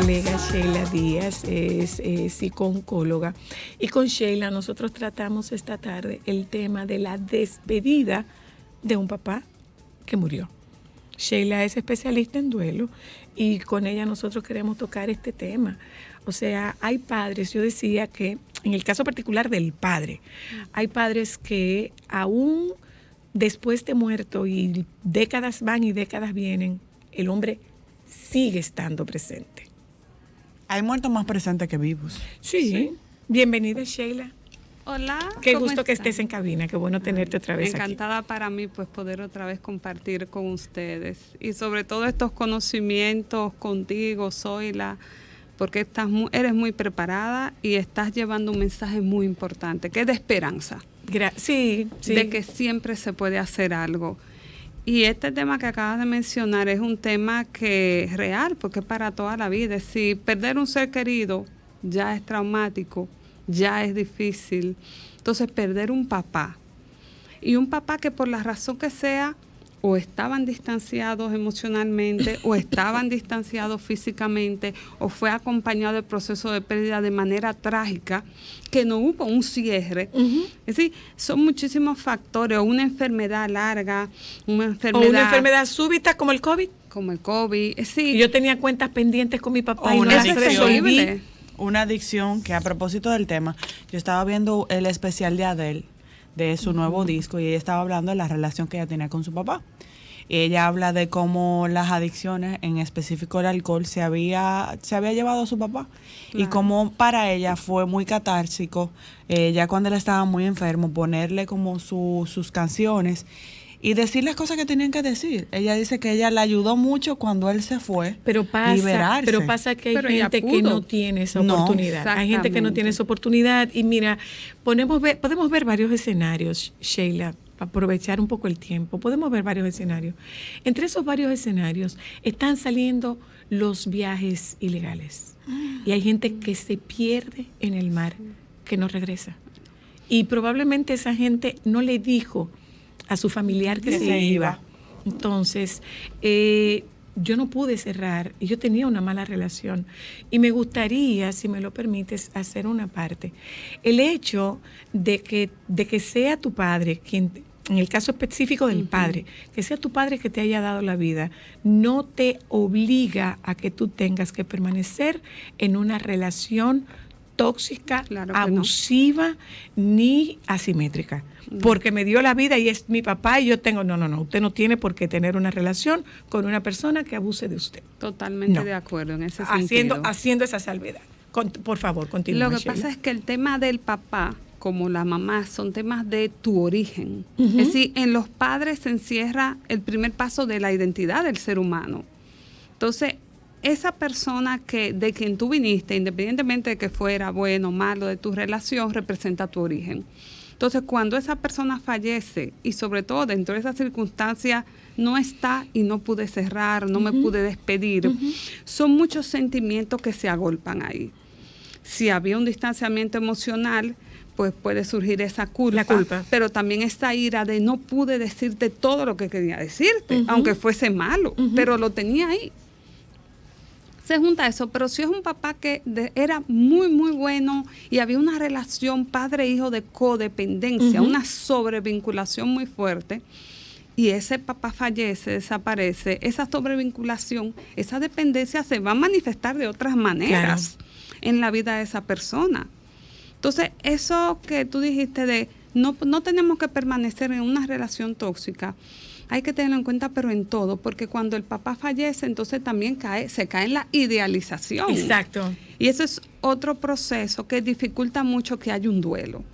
colega Sheila Díaz, es psico-oncóloga, y con Sheila nosotros tratamos esta tarde el tema de la despedida de un papá que murió. Sheila es especialista en duelo y con ella nosotros queremos tocar este tema. O sea, hay padres, yo decía que en el caso particular del padre, hay padres que aún después de muerto y décadas van y décadas vienen, el hombre sigue estando presente. Hay muertos más presentes que vivos. Sí. Bienvenida, Sheila. Hola. Qué gusto que estés en cabina, qué bueno tenerte otra vez encantada aquí. Para mí pues poder otra vez compartir con ustedes y sobre todo estos conocimientos contigo, Zoila, porque eres muy preparada y estás llevando un mensaje muy importante, que es de esperanza. Sí. De que siempre se puede hacer algo. Y este tema que acabas de mencionar es un tema que es real, porque es para toda la vida. Si perder un ser querido ya es traumático, ya es difícil. Entonces, perder un papá, y un papá que por la razón que sea, o estaban distanciados emocionalmente, o estaban distanciados físicamente, o fue acompañado del proceso de pérdida de manera trágica, que no hubo un cierre. Es decir, son muchísimos factores, o una enfermedad larga, o una enfermedad súbita como el COVID. Como el COVID, sí. Yo tenía cuentas pendientes con mi papá o y no las resolví. Una adicción que, a propósito del tema, yo estaba viendo el especial de Adele, de su nuevo disco, y ella estaba hablando de la relación que ella tenía con su papá. Y ella habla de cómo las adicciones, en específico el alcohol, se había llevado a su papá. Claro. Y cómo para ella fue muy catársico, ya cuando él estaba muy enfermo, ponerle como sus canciones y decir las cosas que tenían que decir. Ella dice que ella le ayudó mucho cuando él se fue, liberarse. Pero pasa que hay gente que no tiene esa oportunidad. Hay gente que no tiene esa oportunidad. Y mira, podemos ver varios escenarios, Sheila, para aprovechar un poco el tiempo. Podemos ver varios escenarios. Entre esos varios escenarios están saliendo los viajes ilegales. Y hay gente que se pierde en el mar, que no regresa. Y probablemente esa gente no le dijo a su familiar que se iba. Entonces, yo no pude cerrar y yo tenía una mala relación. Y me gustaría, si me lo permites, hacer una parte. El hecho de que sea tu padre quien, en el caso específico del padre, que sea tu padre que te haya dado la vida, no te obliga a que tú tengas que permanecer en una relación tóxica, abusiva, ni asimétrica. Porque me dio la vida y es mi papá y yo tengo... No, usted no tiene por qué tener una relación con una persona que abuse de usted. Totalmente de acuerdo en ese sentido. Haciendo esa salvedad. Por favor, continúa. Lo que pasa es que el tema del papá, como la mamá, son temas de tu origen. Es decir, en los padres se encierra el primer paso de la identidad del ser humano. Entonces, esa persona de quien tú viniste, independientemente de que fuera bueno o malo de tu relación, representa tu origen. Entonces, cuando esa persona fallece, y sobre todo dentro de esa circunstancia no está y no pude cerrar, no me pude despedir, son muchos sentimientos que se agolpan ahí. Si había un distanciamiento emocional, pues puede surgir esa culpa. Pero también esta ira de no pude decirte todo lo que quería decirte, aunque fuese malo, pero lo tenía ahí. Se junta eso, pero si es un papá que era muy, muy bueno y había una relación padre-hijo de codependencia, una sobrevinculación muy fuerte, y ese papá fallece, desaparece, esa sobrevinculación, esa dependencia se va a manifestar de otras maneras en la vida de esa persona. Entonces, eso que tú dijiste de no tenemos que permanecer en una relación tóxica, hay que tenerlo en cuenta, pero en todo, porque cuando el papá fallece, entonces también se cae en la idealización. Exacto. Y eso es otro proceso que dificulta mucho que haya un duelo.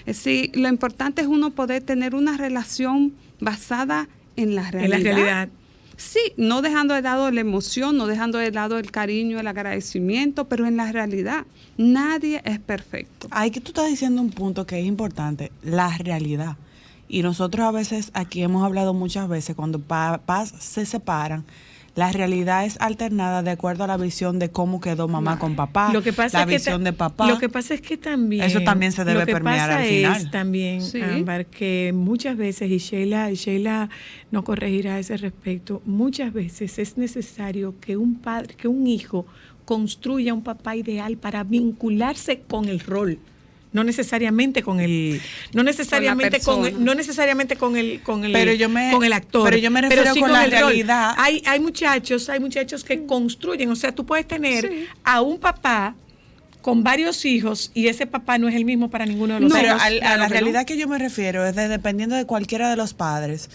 Es decir, lo importante es uno poder tener una relación basada en la realidad. En la realidad. Sí, no dejando de lado la emoción, no dejando de lado el cariño, el agradecimiento, pero en la realidad. Nadie es perfecto. Ay, que tú estás diciendo un punto que es importante, la realidad. Y nosotros a veces, aquí hemos hablado muchas veces, cuando papás se separan, La realidad es alternada de acuerdo a la visión de cómo quedó mamá con papá, la visión de papá. Lo que pasa es que también... Eso también se debe permear al final. Lo que pasa es también, Ámbar, que muchas veces, y Sheila no corregirá a ese respecto, muchas veces es necesario que un hijo construya un papá ideal para vincularse con el rol. No necesariamente con el actor, pero yo me refiero sí con la realidad. Hay muchachos que construyen, o sea, tú puedes tener a un papá con varios hijos y ese papá no es el mismo para ninguno de los hijos. Pero a la realidad que yo me refiero es dependiendo de cualquiera de los padres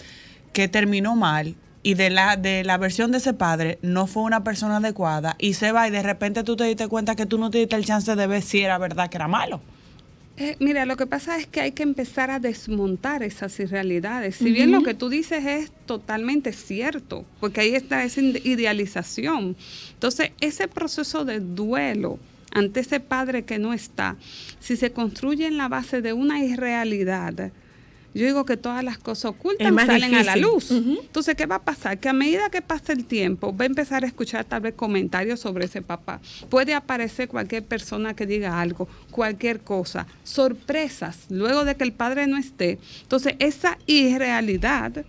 que terminó mal y de la versión de ese padre no fue una persona adecuada y se va y de repente tú te diste cuenta que tú no te diste el chance de ver si era verdad que era malo. Mira, lo que pasa es que hay que empezar a desmontar esas irrealidades. Si bien lo que tú dices es totalmente cierto, porque ahí está esa idealización. Entonces, ese proceso de duelo ante ese padre que no está, si se construye en la base de una irrealidad, yo digo que todas las cosas ocultas salen difícil a la luz. Entonces, ¿qué va a pasar? Que a medida que pasa el tiempo, va a empezar a escuchar tal vez comentarios sobre ese papá. Puede aparecer cualquier persona que diga algo, cualquier cosa, sorpresas, luego de que el padre no esté. Entonces, esa irrealidad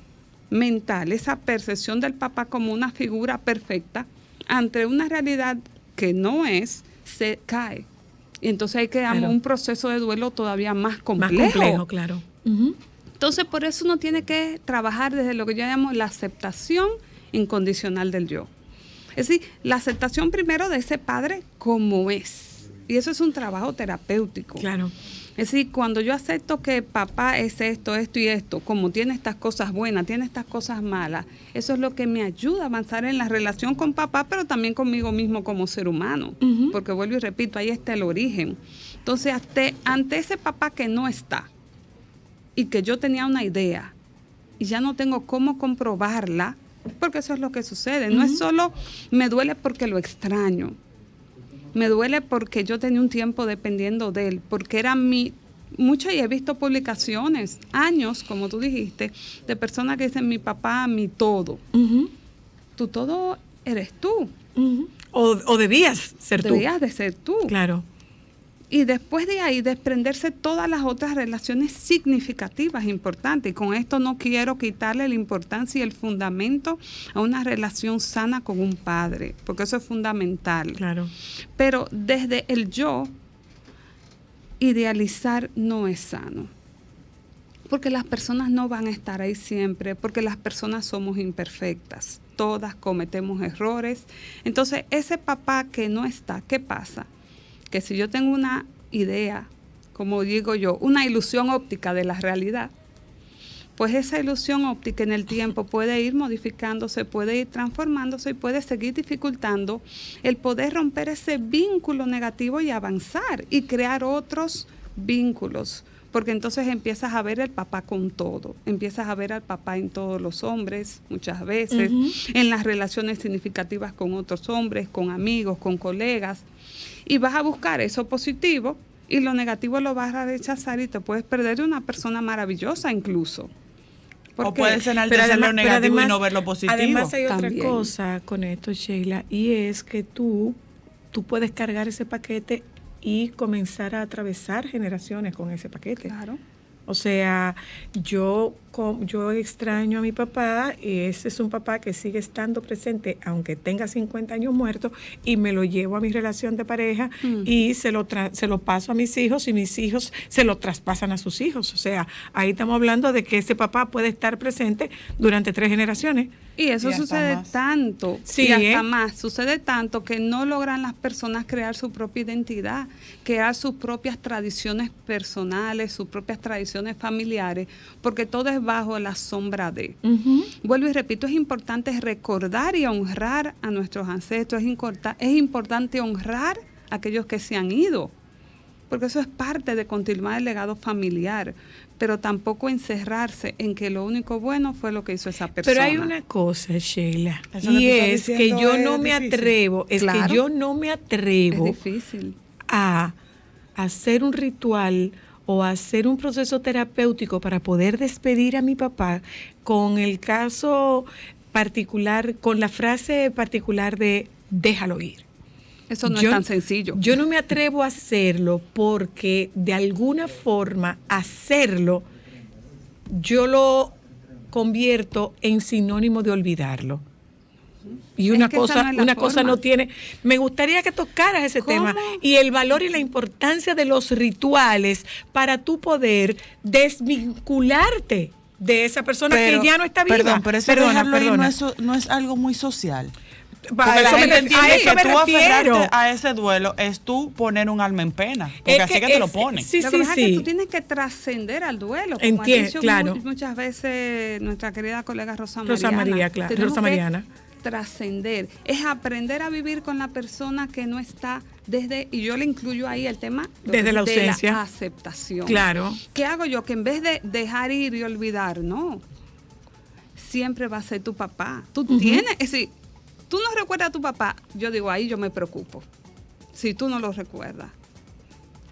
mental, esa percepción del papá como una figura perfecta, ante una realidad que no es, se cae. Y entonces hay que dar un proceso de duelo todavía más complejo. Más complejo, claro. Entonces, por eso uno tiene que trabajar desde lo que yo llamo la aceptación incondicional del yo. Es decir, la aceptación primero de ese padre como es. Y eso es un trabajo terapéutico. Claro. Es decir, cuando yo acepto que papá es esto y esto, como tiene estas cosas buenas, tiene estas cosas malas, eso es lo que me ayuda a avanzar en la relación con papá, pero también conmigo mismo como ser humano. Porque vuelvo y repito, ahí está el origen. Entonces, ante ese papá que no está, y que yo tenía una idea y ya no tengo cómo comprobarla, porque eso es lo que sucede. No es solo me duele porque lo extraño, me duele porque yo tenía un tiempo dependiendo de él, porque era mucho, y he visto publicaciones, años, como tú dijiste, de personas que dicen mi papá, mi todo. Tu todo eres tú. O debías ser tú. Debías de ser tú. Claro. Y después de ahí desprenderse todas las otras relaciones significativas, importantes. Y con esto no quiero quitarle la importancia y el fundamento a una relación sana con un padre, porque eso es fundamental. Claro. Pero desde el yo, idealizar no es sano. Porque las personas no van a estar ahí siempre, porque las personas somos imperfectas. Todas cometemos errores. Entonces, ese papá que no está, ¿qué pasa? Que si yo tengo una idea, como digo yo, una ilusión óptica de la realidad, pues esa ilusión óptica en el tiempo puede ir modificándose, puede ir transformándose y puede seguir dificultando el poder romper ese vínculo negativo y avanzar y crear otros vínculos. Porque entonces empiezas a ver el papá con todo, empiezas a ver al papá en todos los hombres, muchas veces, en las relaciones significativas con otros hombres, con amigos, con colegas, y vas a buscar eso positivo y lo negativo lo vas a rechazar y te puedes perder de una persona maravillosa incluso. O puedes enaltecer lo negativo y no ver lo positivo. Además hay otra También. cosa con esto, Sheila, y es que tú puedes cargar ese paquete y comenzar a atravesar generaciones con ese paquete. Claro. O sea, yo extraño a mi papá y ese es un papá que sigue estando presente aunque tenga 50 años muerto y me lo llevo a mi relación de pareja y se lo paso a mis hijos y mis hijos se lo traspasan a sus hijos. O sea, ahí estamos hablando de que ese papá puede estar presente durante 3 generaciones. Y eso sucede tanto, sí, y hasta más, sucede tanto que no logran las personas crear su propia identidad, crear sus propias tradiciones personales, sus propias tradiciones familiares, porque todo es bajo la sombra de. Vuelvo y repito, es importante recordar y honrar a nuestros ancestros, es importante honrar a aquellos que se han ido, porque eso es parte de continuar el legado familiar, pero tampoco encerrarse en que lo único bueno fue lo que hizo esa persona. Pero hay una cosa, Sheila, eso y es que yo no me difícil. atrevo, es Claro. que yo no me atrevo Es difícil. a hacer un ritual o hacer un proceso terapéutico para poder despedir a mi papá con el caso particular, con la frase particular de déjalo ir. Eso no es tan sencillo. Yo no me atrevo a hacerlo porque de alguna forma hacerlo yo lo convierto en sinónimo de olvidarlo. Y una cosa no tiene. Me gustaría que tocaras ese tema y el valor y la importancia de los rituales para tú poder desvincularte de esa persona que ya no está viva. Pero eso dejarlo ir no es algo muy social. Porque la gente entiende que tú aferrarte a ese duelo es tú poner un alma en pena, porque así que te lo pones. Lo que pasa es que tú tienes que trascender al duelo, como ha dicho muchas veces nuestra querida colega Rosa Mariana. Trascender es aprender a vivir con la persona que no está y yo le incluyo ahí el tema desde la ausencia, de la aceptación. Claro. ¿Qué hago yo? Que en vez de dejar ir y olvidar, no, siempre va a ser tu papá. Tú tienes, es decir, tú no recuerdas a tu papá, yo digo, ahí yo me preocupo. Si tú no lo recuerdas,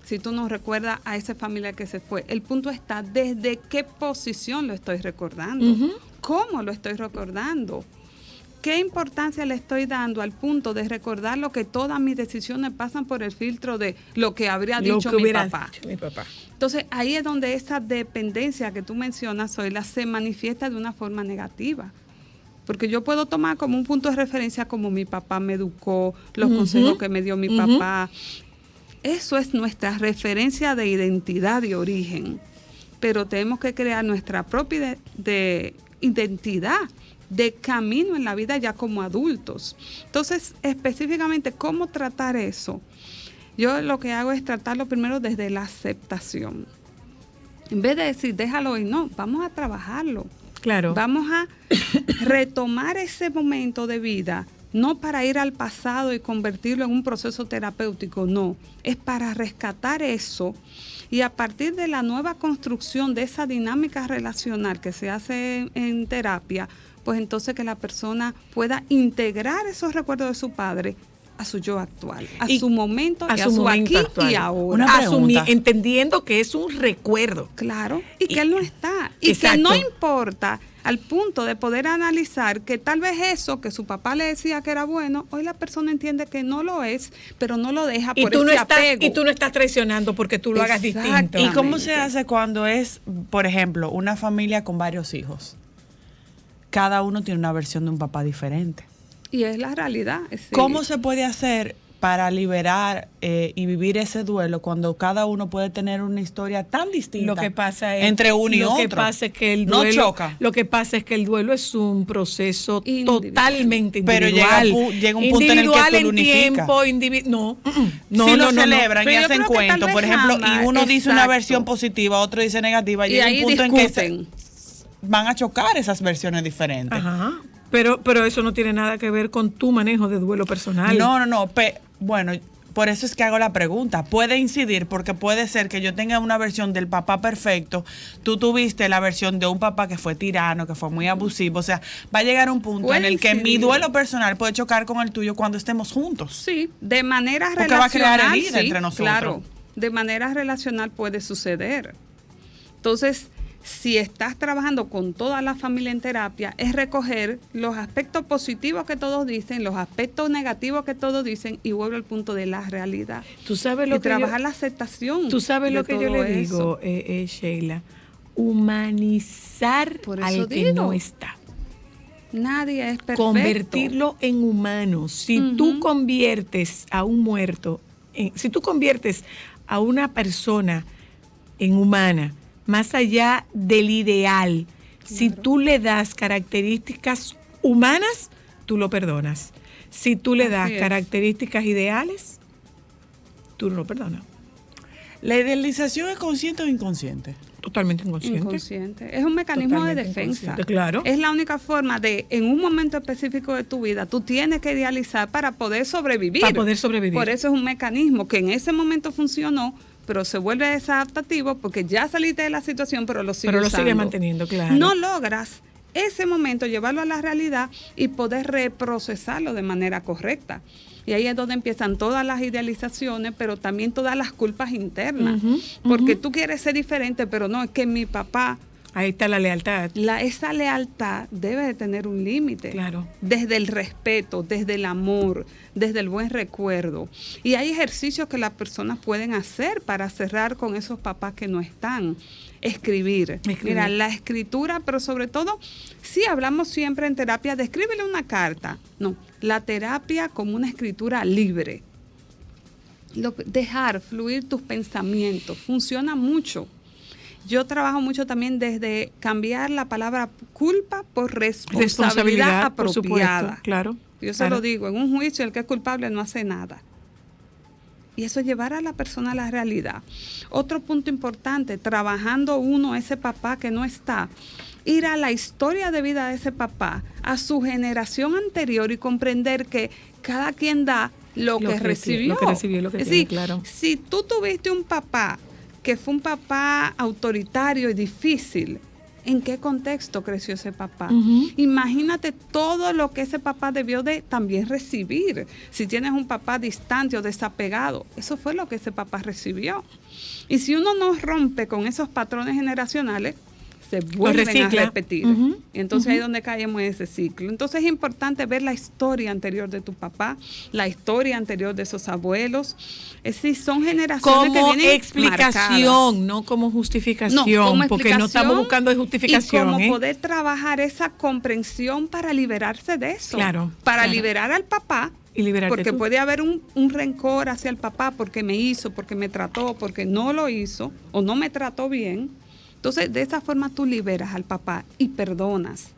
si tú no recuerdas a esa familia que se fue, el punto está desde qué posición lo estoy recordando, cómo lo estoy recordando. ¿Qué importancia le estoy dando al punto de recordar lo que todas mis decisiones pasan por el filtro de lo que habría dicho mi papá? Entonces, ahí es donde esa dependencia que tú mencionas, Zoila, se manifiesta de una forma negativa. Porque yo puedo tomar como un punto de referencia como mi papá me educó, los consejos que me dio mi papá. Eso es nuestra referencia de identidad de origen. Pero tenemos que crear nuestra propia identidad de camino en la vida ya como adultos. Entonces, específicamente, ¿cómo tratar eso? Yo lo que hago es tratarlo primero desde la aceptación. En vez de decir, déjalo ir, no, vamos a trabajarlo. Claro. Vamos a retomar ese momento de vida, no para ir al pasado y convertirlo en un proceso terapéutico, no, es para rescatar eso y a partir de la nueva construcción de esa dinámica relacional que se hace en terapia, pues entonces que la persona pueda integrar esos recuerdos de su padre a su yo actual, a su momento y a su aquí actual. Y ahora. Entendiendo que es un recuerdo. Claro, y que él no está. Y exacto. Que no importa al punto de poder analizar que tal vez eso que su papá le decía que era bueno, hoy la persona entiende que no lo es, pero no lo deja por ese apego. Y tú no estás traicionando porque tú lo hagas distinto. ¿Y cómo se hace cuando es, por ejemplo, una familia con varios hijos? Cada uno tiene una versión de un papá diferente. Y es la realidad. ¿Cómo se puede hacer para liberar y vivir ese duelo cuando cada uno puede tener una historia tan distinta? Lo que pasa es, entre uno y otro. Lo que pasa es que el duelo, no choca. Lo que pasa es que el duelo es un proceso totalmente individual. Pero llega un punto en el que tú lo unificas. No, si lo celebran y hacen cuentos, por ejemplo, y uno dice una versión positiva, otro dice negativa, llega un punto en que van a chocar esas versiones diferentes. Ajá. Pero eso no tiene nada que ver con tu manejo de duelo personal. No. Bueno, por eso es que hago la pregunta. Puede incidir porque puede ser que yo tenga una versión del papá perfecto. Tú tuviste la versión de un papá que fue tirano, que fue muy abusivo. O sea, va a llegar un punto en el que mi duelo personal puede chocar con el tuyo cuando estemos juntos. Sí, de manera relacional. Porque va a crear herida entre nosotros. Claro, de manera relacional puede suceder. Entonces, si estás trabajando con toda la familia en terapia, es recoger los aspectos positivos que todos dicen, los aspectos negativos que todos dicen y vuelvo al punto de la realidad. Tú sabes lo y que trabajar la aceptación. Tú sabes lo que yo le digo, Sheila, humanizar al que no está. Nadie es perfecto. Convertirlo en humano. Si tú conviertes a un muerto, si tú conviertes a una persona en humana, más allá del ideal, claro. Si tú le das características humanas, tú lo perdonas. Si tú le das características ideales, tú no lo perdonas. ¿La idealización es consciente o inconsciente? Totalmente inconsciente. Inconsciente. Es un mecanismo de defensa. Claro. Es la única forma de, en un momento específico de tu vida, tú tienes que idealizar para poder sobrevivir. Para poder sobrevivir. Por eso es un mecanismo que en ese momento funcionó, pero se vuelve desadaptativo porque ya saliste de la situación, pero lo sigues usando. Sigue manteniendo, claro. No logras ese momento llevarlo a la realidad y poder reprocesarlo de manera correcta. Y ahí es donde empiezan todas las idealizaciones, pero también todas las culpas internas. Porque tú quieres ser diferente, pero no, es que mi papá Ahí está la lealtad. Esa lealtad debe de tener un límite. Claro. Desde el respeto, desde el amor, desde el buen recuerdo. Y hay ejercicios que las personas pueden hacer para cerrar con esos papás que no están. Escribir. Mira, la escritura, pero sobre todo, sí hablamos siempre en terapia de escríbele una carta. No, la terapia como una escritura libre. Dejar fluir tus pensamientos funciona mucho. Yo trabajo mucho también desde cambiar la palabra culpa por responsabilidad apropiada. Por supuesto, claro. Yo se lo digo, en un juicio el que es culpable no hace nada. Y eso es llevar a la persona a la realidad. Otro punto importante, trabajando ese papá que no está, ir a la historia de vida de ese papá, a su generación anterior y comprender que cada quien da lo que recibió. Lo que recibió, lo que es tiene, decir, claro. Si tú tuviste un papá que fue un papá autoritario y difícil, ¿en qué contexto creció ese papá? Imagínate todo lo que ese papá debió de también recibir. Si tienes un papá distante o desapegado, eso fue lo que ese papá recibió. Y si uno no rompe con esos patrones generacionales, se vuelven a repetir. Y entonces ahí es donde caemos en ese ciclo. Entonces es importante ver la historia anterior de tu papá, la historia anterior de esos abuelos. Es decir, son generaciones como que vienen explicación, marcadas. no como justificación, como porque no estamos buscando de justificación. Y como poder trabajar esa comprensión para liberarse de eso. Claro. Para liberar al papá. Y liberarte porque tú. puede haber un rencor hacia el papá porque me hizo, porque me trató, porque no lo hizo o no me trató bien. Entonces, de esa forma tú liberas al papá y perdonas.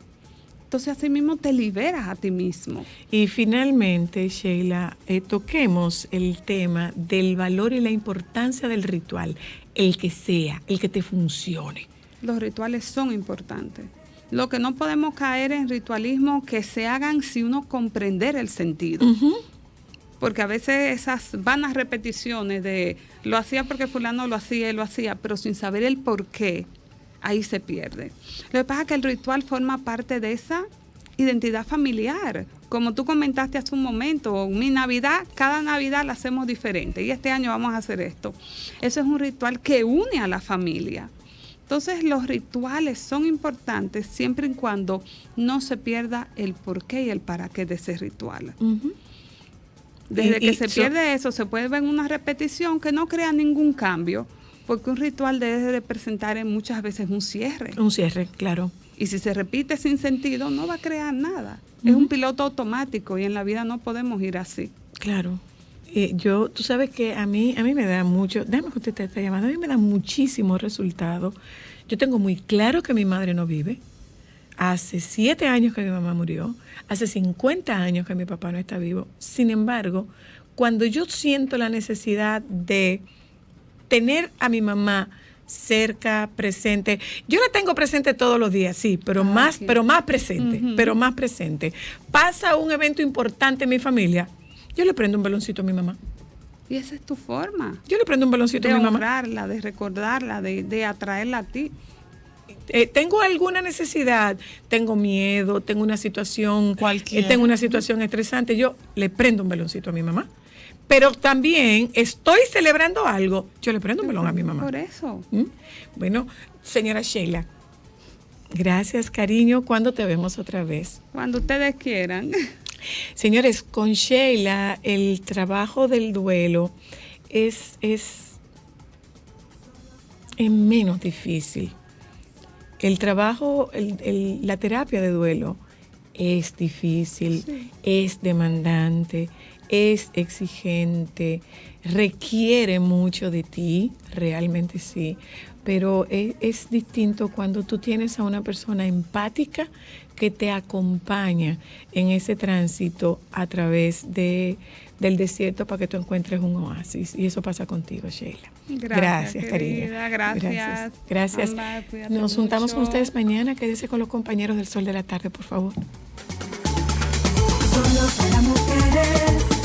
Entonces, así mismo te liberas a ti mismo. Y finalmente, Sheila, toquemos el tema del valor y la importancia del ritual, el que sea, el que te funcione. Los rituales son importantes. Lo que no podemos caer en ritualismo que se hagan sin uno comprender el sentido. Porque a veces esas vanas repeticiones de lo hacía porque fulano lo hacía, pero sin saber el por qué, ahí se pierde. Lo que pasa es que el ritual forma parte de esa identidad familiar. Como tú comentaste hace un momento, mi Navidad, cada Navidad la hacemos diferente y este año vamos a hacer esto. Eso es un ritual que une a la familia. Entonces los rituales son importantes siempre y cuando no se pierda el porqué y el para qué de ese ritual. Desde que se pierde eso, se puede ver una repetición que no crea ningún cambio, porque un ritual debe representar muchas veces un cierre. Un cierre, claro. Y si se repite sin sentido, no va a crear nada. Es un piloto automático y en la vida no podemos ir así. Claro. Tú sabes que a mí me da mucho, déjame que usted te está llamando, a mí me da muchísimo resultado. Yo tengo muy claro que mi madre no vive. Hace 7 años que mi mamá murió, hace 50 años que mi papá no está vivo. Sin embargo, cuando yo siento la necesidad de tener a mi mamá cerca, presente, yo la tengo presente todos los días, sí, pero más presente. Pasa un evento importante en mi familia, yo le prendo un veloncito a mi mamá. Y esa es tu forma. Yo le prendo un veloncito a mi mamá. De honrarla, de recordarla, de atraerla a ti. Tengo alguna necesidad, tengo miedo, tengo una situación, tengo una situación estresante, yo le prendo un veloncito a mi mamá. Pero también estoy celebrando algo, yo le prendo un velón a mi mamá. Por eso. Bueno, señora Sheila, gracias, cariño. ¿Cuándo te vemos otra vez? Cuando ustedes quieran. Señores, con Sheila el trabajo del duelo es menos difícil. El trabajo, la terapia de duelo es difícil, sí, es demandante, es exigente, requiere mucho de ti, realmente sí, pero es distinto cuando tú tienes a una persona empática que te acompaña en ese tránsito a través del desierto para que tú encuentres un oasis. Y eso pasa contigo, Sheila. Gracias, cariño. Gracias. Amba, nos juntamos con ustedes mañana. Quédese con los compañeros del Sol de la Tarde, por favor. Solo para mujeres.